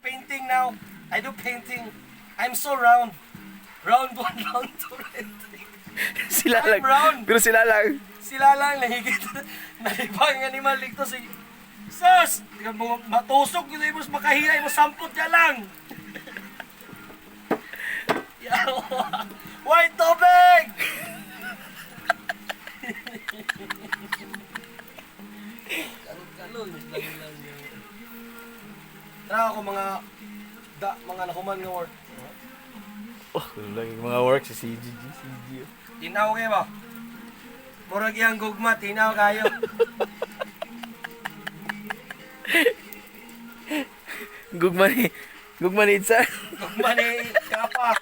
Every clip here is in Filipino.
painting now. I do painting. I'm so round. Round 1, round 2, round 3. Sila I'm lang. round. Pero sila lang. Sila lang nahigit. Nalibang animal dito si... Sus! Matusok yun mo makahiya mo sampot ka lang. Yawa! White tubig! Galon-galon. Tara ako mga nakuman nga work. Oh, lagi mga work si CG. Tinaw kayo ba? Murag iyang gugma, tinaw kayo. Gugma ni Itza. Gugma ni Kapa.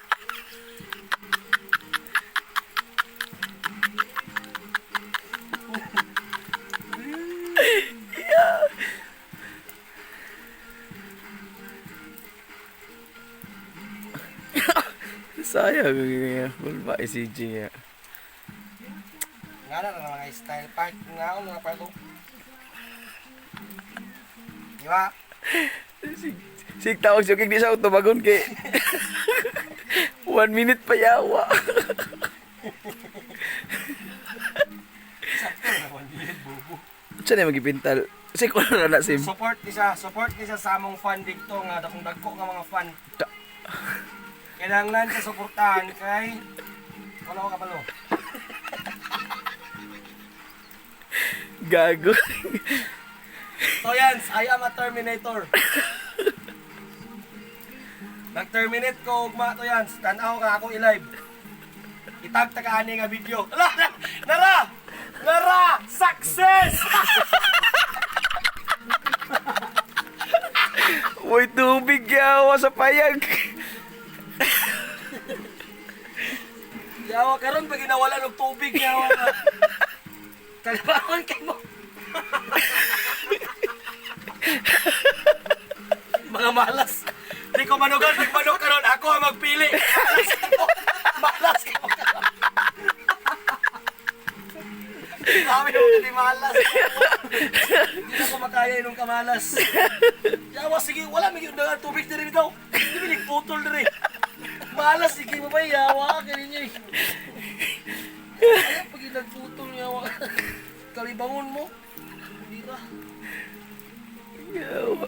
Sayang bulba CG ya. Nga na mga style part. Nga ako mga part ko. Di ba? Sig tawag siya kay di sa auto bagon kay 1 minute pa yawa. Sakto naman yun, bobo. Siya na magipintal. Kasi kung ano na sim. Support isa sa among fan dito nga dakong dagko nga mga fan. Kailangan sa suportahan kay wala ko kapalo. Gago. So yan, I am a Terminator. Nag-terminate ko ugma to yan. Tanaw ka ako i-live. Itag ani nga video. Nara! Success! Uy, tubig yawa sa payag. Yawa karon pag ginawala ng tubig yawa ka. Kalabawan kay mo. Mga malas. Di ko manugan pag karon ako ang magpili. Malas ka mo. Kami mo di malas. Hindi na ko makaya inong kamalas. Yawa sige, wala may yung tubig diri daw. Hindi may putol diri. Malas sige mo ba yawa ka ninyo eh. Kaya pag nagputol yawa. Kalibangon mo. Hindi ka. Yawa.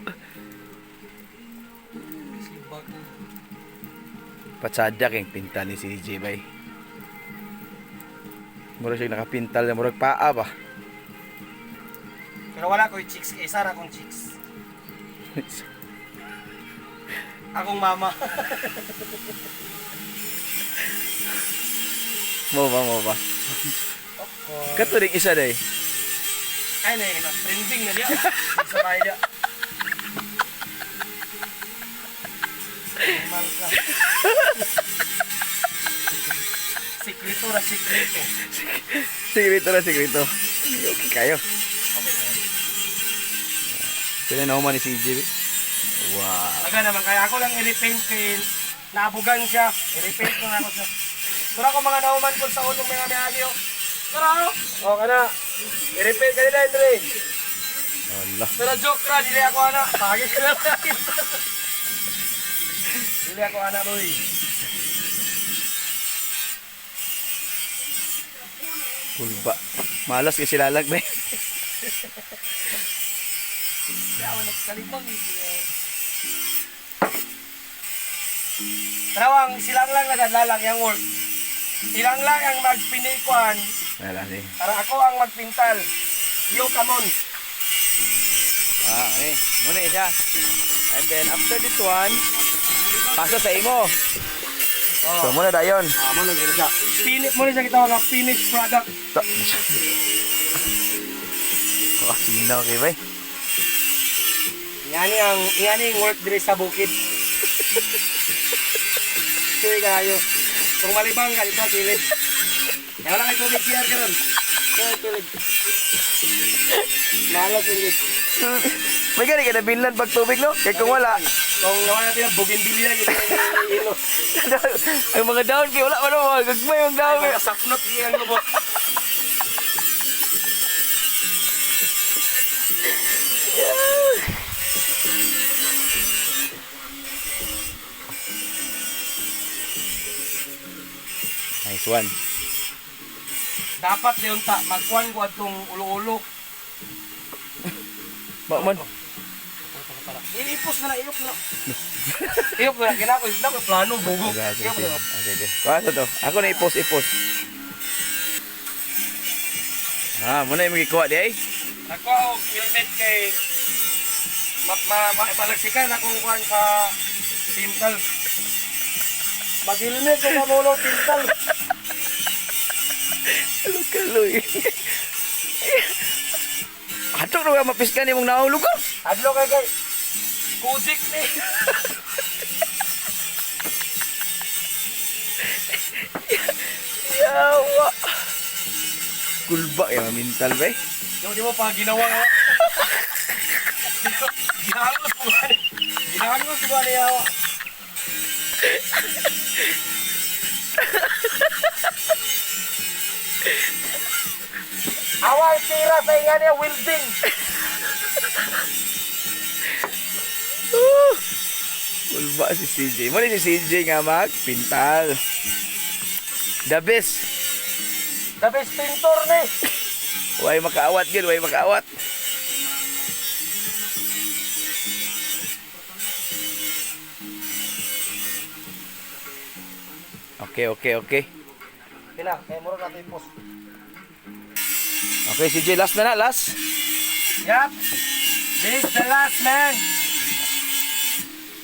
Sibag. Patsadya keng pinta ni CJ bay. Mura siya nakapintal na murag paa ba. Pero wala ko yung chicks. Isa ra akong chicks. Akong mama. Mo ba? Kato ring isa day. Ay na yun. Trending na niya. Sa bahay niya. Normal ka. Sikrito na sikrito. Sikrito. Okay kayo. Okay na yan. Sila na ni CJ. Wow. Taga naman. Kaya ako lang i-repaint kay naabugan siya. I-repaint ko na ako siya. Tura ko mga nauman ko sa unong mga miyagi. Tura ako. O ka na. I-repaint ka nila ito eh. Allah. Pero joke ra. Dili ako anak. Pagi ka na lang. Dili ako anak boy. Pulba. Malas kasi lalag ba. Yawa nagkalibang eh. Tarawang silang lang nagalalang yung work. Silang lang ang magpinikwan. Wala din. Para ako ang magpintal. You come on. Okay. Muna siya. And then after this one, paso sa imo. So muna dayon. Mo na gina siya. Mo na siya kita nga finished product. Oh, sino kay bay? Yan ang work dire sa bukid. Suy kayo. Kung malibang ka dito kilid. Kaya lang ito big CR ka ron. Kilid. Malas kilid. May gani ka na binlan pag tubig no? Kaya kung wala. Kung naman natin ang bougainvillea yun yung ilo. Ang mga daon kaya wala man mo. Gagmay yung daon. Mga sapnot yung lubot. Nice one. Dapat yung magkuhan ko atong ulo-ulo. Bakman. Iipos na, iyok na. Iyok na, kinako, hindi ko plano, bugo. Sige. Iyok na. Okay. Kuha to. Ako na ipos. Muna yung magikuha di ay. Ako ang helmet kay mapalagsikan akong kuhan sa tintal. Mag-helmet ko mamulo tintal. Kaloy. Atok na mapiskan yung naong lugar. Adlo kay Kudik ni. Yawa. Kulba ya mental ba? Yung di mo pa ginawa nga. Ginangos ko ba ni? Ginangos ko ba ni Yawa? Awal tira sa inga niya, welding. Kulba si CJ. Muna si CJ nga magpintal. The best. The best pintor ni. Way makaawat gid, way makaawat. Okay. Kailang, kaya muro natin post. Okay, CJ, last na, last. Yup. This is the last man.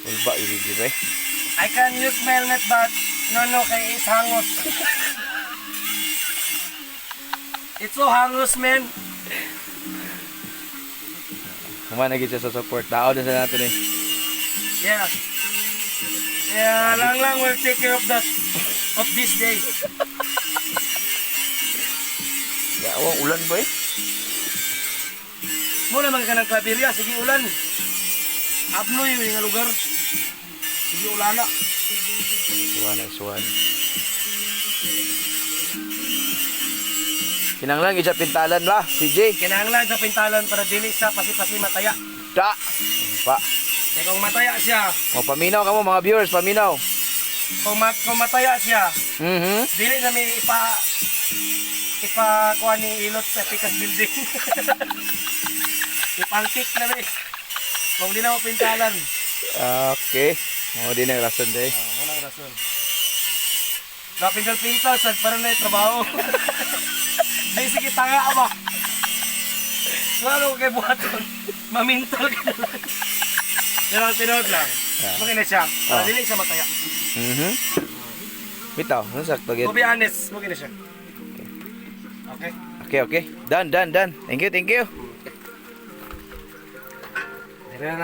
Kulba yung CJ ba? I can use my helmet but no, kay is hangot. It's so hangos, man. Kumana gid siya sa support. Dao din sa natin eh. Yeah. Yeah, lang will take care of that. Of this day. Yawang ulan ba eh? Muna mga kanang klaberya, sige ulan. Apnoy yung nga lugar. Sige ulana. Suwan. Kinanglang gid siya pintalan ba, CJ? Kinahanglan sa pintalan para dili sa pasi-pasi mataya. Da. Pa. Kaya kung mataya siya, O paminaw kamo mga viewers, paminaw. kung mataya siya, Mhm. dili na may kuha ni ilot sa Pikas Building. Ipangkik na may. Kung di na mo pintalan. Okay. Mo din ang rason day. Muna ang rason. Napintal-pintal sa parang na trabaho. Di sige tanga ba? Ano ko kay buhaton? Mamintal ka na lang. Tinod lang. Maganda siya. Para dili siya mataya. Mhm. Bitaw, ano sakto gid. To be honest, maganda siya. Okay. Okay. Done. Thank you.